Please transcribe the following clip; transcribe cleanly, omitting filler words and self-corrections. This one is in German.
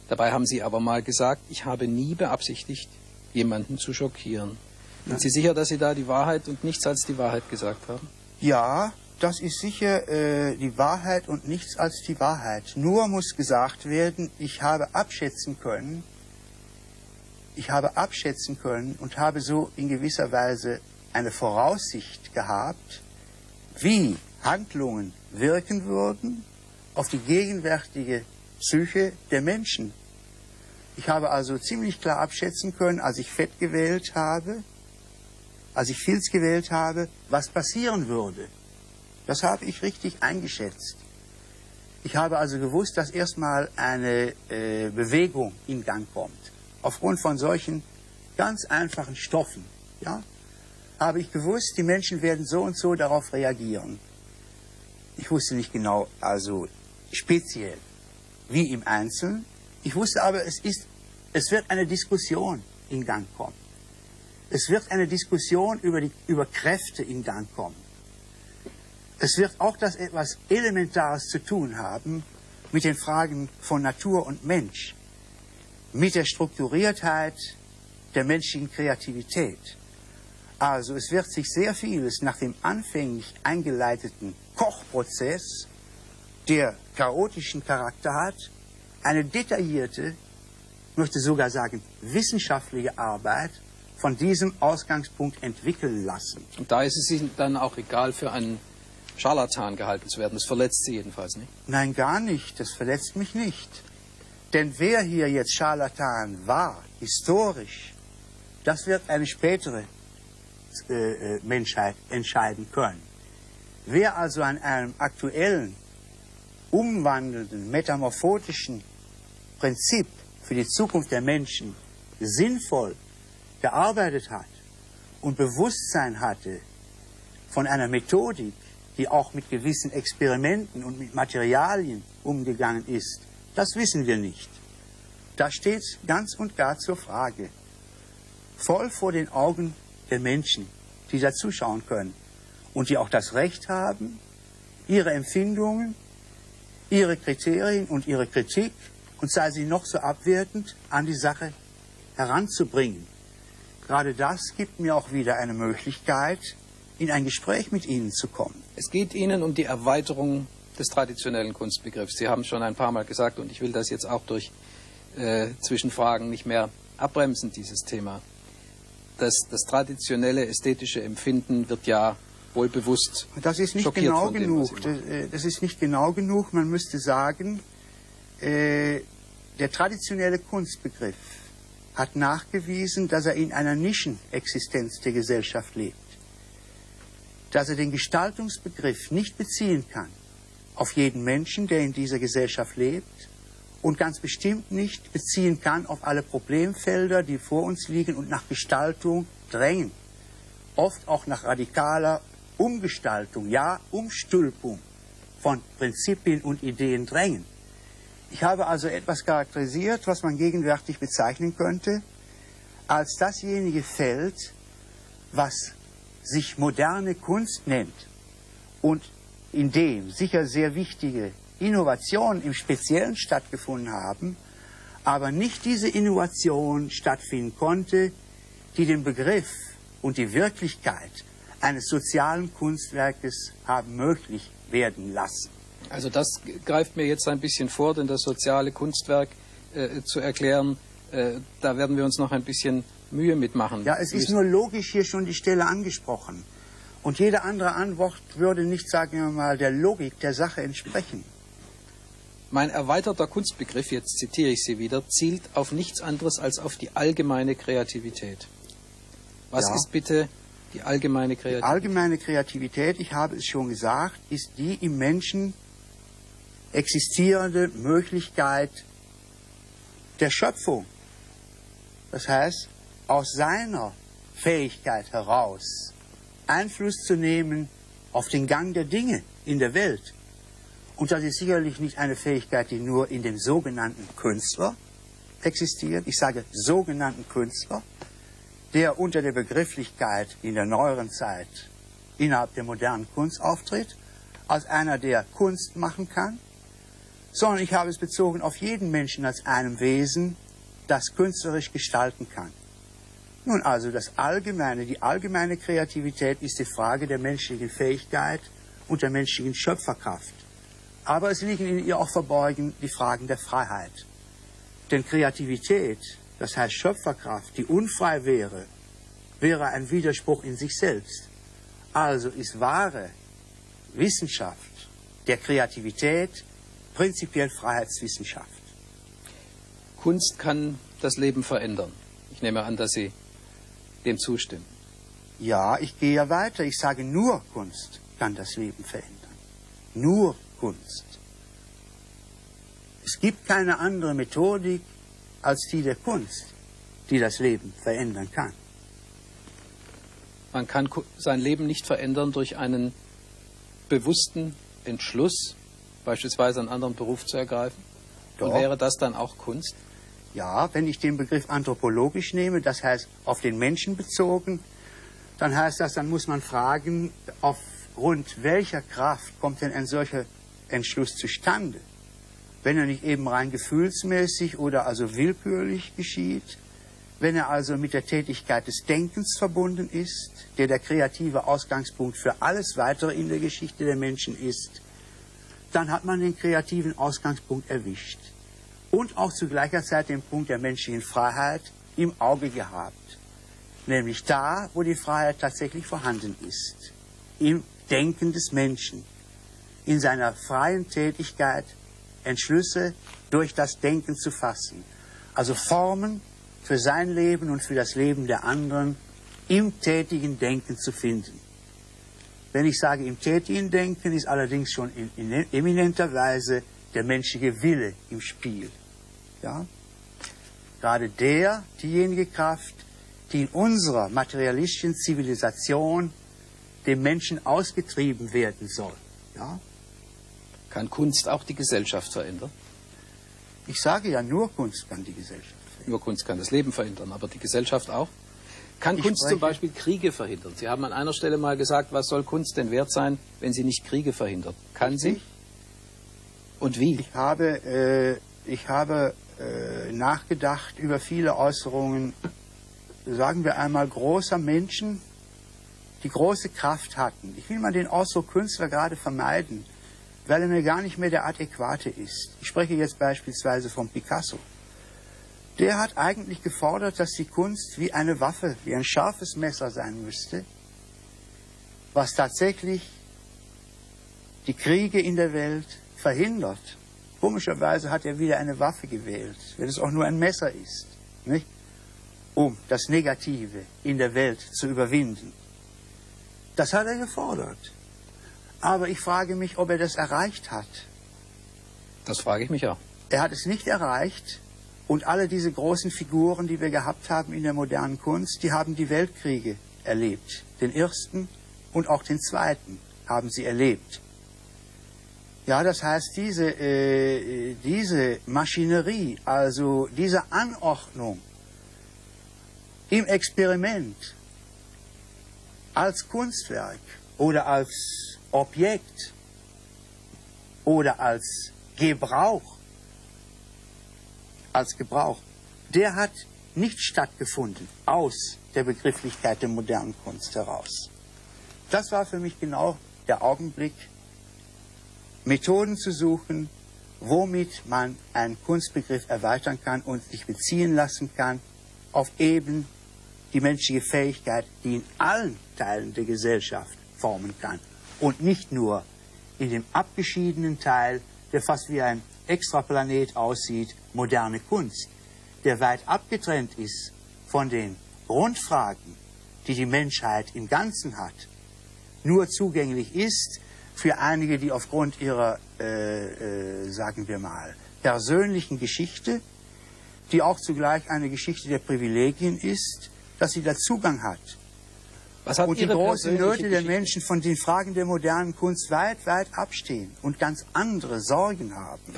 Dabei haben Sie aber mal gesagt, ich habe nie beabsichtigt, jemanden zu schockieren. Sind Sie sicher, dass Sie da die Wahrheit und nichts als die Wahrheit gesagt haben? Ja, das ist sicher die Wahrheit und nichts als die Wahrheit. Nur muss gesagt werden, ich habe abschätzen können und habe so in gewisser Weise eine Voraussicht gehabt, wie Handlungen wirken würden auf die gegenwärtige Psyche der Menschen. Ich habe also ziemlich klar abschätzen können, als ich Fett gewählt habe, als ich Filz gewählt habe, was passieren würde. Das habe ich richtig eingeschätzt. Ich habe also gewusst, dass erstmal eine Bewegung in Gang kommt. Aufgrund von solchen ganz einfachen Stoffen, ja, habe ich gewusst, die Menschen werden so und so darauf reagieren. Ich wusste nicht genau, also speziell, wie im Einzelnen. Ich wusste aber, es wird eine Diskussion in Gang kommen. Es wird eine Diskussion über Kräfte in Gang kommen. Es wird auch das etwas Elementares zu tun haben mit den Fragen von Natur und Mensch, mit der Strukturiertheit der menschlichen Kreativität. Also es wird sich sehr vieles nach dem anfänglich eingeleiteten Kochprozess, der chaotischen Charakter hat, eine detaillierte, ich möchte sogar sagen, wissenschaftliche Arbeit von diesem Ausgangspunkt entwickeln lassen. Und da ist es Ihnen dann auch egal, für einen Scharlatan gehalten zu werden. Das verletzt Sie jedenfalls nicht? Nein, gar nicht. Das verletzt mich nicht. Denn wer hier jetzt Scharlatan war, historisch, das wird eine spätere Menschheit entscheiden können. Wer also an einem aktuellen, umwandelnden, metamorphotischen Prinzip für die Zukunft der Menschen sinnvoll gearbeitet hat und Bewusstsein hatte von einer Methodik, die auch mit gewissen Experimenten und mit Materialien umgegangen ist, das wissen wir nicht. Das steht ganz und gar zur Frage. Voll vor den Augen der Menschen, die da zuschauen können und die auch das Recht haben, ihre Empfindungen, ihre Kriterien und ihre Kritik, und sei sie noch so abwertend, an die Sache heranzubringen. Gerade das gibt mir auch wieder eine Möglichkeit, in ein Gespräch mit Ihnen zu kommen. Es geht Ihnen um die Erweiterung des traditionellen Kunstbegriffs. Sie haben es schon ein paar Mal gesagt und ich will das jetzt auch durch Zwischenfragen nicht mehr abbremsen, dieses Thema. Das traditionelle ästhetische Empfinden wird ja wohl bewusst das ist nicht genau genug. Das ist nicht genau genug. Man müsste sagen, der traditionelle Kunstbegriff hat nachgewiesen, dass er in einer Nischenexistenz der Gesellschaft lebt. Dass er den Gestaltungsbegriff nicht beziehen kann auf jeden Menschen, der in dieser Gesellschaft lebt, und ganz bestimmt nicht beziehen kann auf alle Problemfelder, die vor uns liegen und nach Gestaltung drängen. Oft auch nach radikaler Umgestaltung, ja, Umstülpung von Prinzipien und Ideen drängen. Ich habe also etwas charakterisiert, was man gegenwärtig bezeichnen könnte, als dasjenige Feld, was sich moderne Kunst nennt und in dem sicher sehr wichtige Innovationen im Speziellen stattgefunden haben, aber nicht diese Innovation stattfinden konnte, die den Begriff und die Wirklichkeit eines sozialen Kunstwerkes haben möglich werden lassen. Also das greift mir jetzt ein bisschen vor, denn das soziale Kunstwerk zu erklären, da werden wir uns noch ein bisschen Mühe mitmachen. Ja, es ist nur logisch hier schon die Stelle angesprochen. Und jede andere Antwort würde nicht, sagen wir mal, der Logik der Sache entsprechen. Mein erweiterter Kunstbegriff, jetzt zitiere ich Sie wieder, zielt auf nichts anderes als auf die allgemeine Kreativität. Was ist bitte die allgemeine Kreativität? Die allgemeine Kreativität, ich habe es schon gesagt, ist die im Menschen existierende Möglichkeit der Schöpfung. Das heißt, aus seiner Fähigkeit heraus Einfluss zu nehmen auf den Gang der Dinge in der Welt. Und das ist sicherlich nicht eine Fähigkeit, die nur in dem sogenannten Künstler existiert. Ich sage sogenannten Künstler, der unter der Begrifflichkeit in der neueren Zeit innerhalb der modernen Kunst auftritt, als einer, der Kunst machen kann, sondern ich habe es bezogen auf jeden Menschen als einem Wesen, das künstlerisch gestalten kann. Nun also die allgemeine Kreativität ist die Frage der menschlichen Fähigkeit und der menschlichen Schöpferkraft. Aber es liegen in ihr auch verborgen die Fragen der Freiheit. Denn Kreativität, das heißt Schöpferkraft, die unfrei wäre, wäre ein Widerspruch in sich selbst. Also ist wahre Wissenschaft der Kreativität prinzipiell Freiheitswissenschaft. Kunst kann das Leben verändern. Ich nehme an, dass Sie dem zustimmen. Ja, ich gehe ja weiter. Ich sage, nur Kunst kann das Leben verändern. Nur Kunst. Es gibt keine andere Methodik als die der Kunst, die das Leben verändern kann. Man kann sein Leben nicht verändern durch einen bewussten Entschluss, beispielsweise einen anderen Beruf zu ergreifen. Doch. Und wäre das dann auch Kunst? Ja, wenn ich den Begriff anthropologisch nehme, das heißt auf den Menschen bezogen, dann heißt das, dann muss man fragen, aufgrund welcher Kraft kommt denn ein solcher Entschluss zustande? Wenn er nicht eben rein gefühlsmäßig oder also willkürlich geschieht, wenn er also mit der Tätigkeit des Denkens verbunden ist, der kreative Ausgangspunkt für alles Weitere in der Geschichte der Menschen ist, dann hat man den kreativen Ausgangspunkt erwischt. Und auch zu gleicher Zeit den Punkt der menschlichen Freiheit im Auge gehabt. Nämlich da, wo die Freiheit tatsächlich vorhanden ist. Im Denken des Menschen. In seiner freien Tätigkeit Entschlüsse durch das Denken zu fassen. Also Formen für sein Leben und für das Leben der anderen im tätigen Denken zu finden. Wenn ich sage im tätigen Denken, ist allerdings schon in eminenter Weise der menschliche Wille im Spiel. Ja? Gerade diejenige Kraft, die in unserer materialistischen Zivilisation dem Menschen ausgetrieben werden soll. Ja? Kann Kunst auch die Gesellschaft verändern? Ich sage ja, nur Kunst kann die Gesellschaft verändern. Nur Kunst kann das Leben verändern, aber die Gesellschaft auch? Kann Kunst zum Beispiel Kriege verhindern? Sie haben an einer Stelle mal gesagt, was soll Kunst denn wert sein, wenn sie nicht Kriege verhindert? Kann sie? Und wie? Ich habe nachgedacht über viele Äußerungen, sagen wir einmal, großer Menschen, die große Kraft hatten. Ich will mal den Ausdruck Künstler gerade vermeiden, weil er mir gar nicht mehr der adäquate ist. Ich spreche jetzt beispielsweise von Picasso. Der hat eigentlich gefordert, dass die Kunst wie eine Waffe, wie ein scharfes Messer sein müsste, was tatsächlich die Kriege in der Welt verhindert. Komischerweise hat er wieder eine Waffe gewählt, wenn es auch nur ein Messer ist, nicht? Um das Negative in der Welt zu überwinden. Das hat er gefordert. Aber ich frage mich, ob er das erreicht hat. Das frage ich mich auch. Er hat es nicht erreicht. Und alle diese großen Figuren, die wir gehabt haben in der modernen Kunst, die haben die Weltkriege erlebt. Den ersten und auch den zweiten haben sie erlebt. Ja, das heißt, diese Maschinerie, also diese Anordnung im Experiment als Kunstwerk oder als Objekt oder als Gebrauch, der hat nicht stattgefunden aus der Begrifflichkeit der modernen Kunst heraus. Das war für mich genau der Augenblick, Methoden zu suchen, womit man einen Kunstbegriff erweitern kann und sich beziehen lassen kann auf eben die menschliche Fähigkeit, die in allen Teilen der Gesellschaft formen kann und nicht nur in dem abgeschiedenen Teil, der fast wie ein Extraplanet aussieht, moderne Kunst, der weit abgetrennt ist von den Grundfragen, die die Menschheit im Ganzen hat, nur zugänglich ist für einige, die aufgrund ihrer, sagen wir mal, persönlichen Geschichte, die auch zugleich eine Geschichte der Privilegien ist, dass sie da Zugang hat. Und die großen Nöte der Menschen von den Fragen der modernen Kunst weit, weit abstehen und ganz andere Sorgen haben.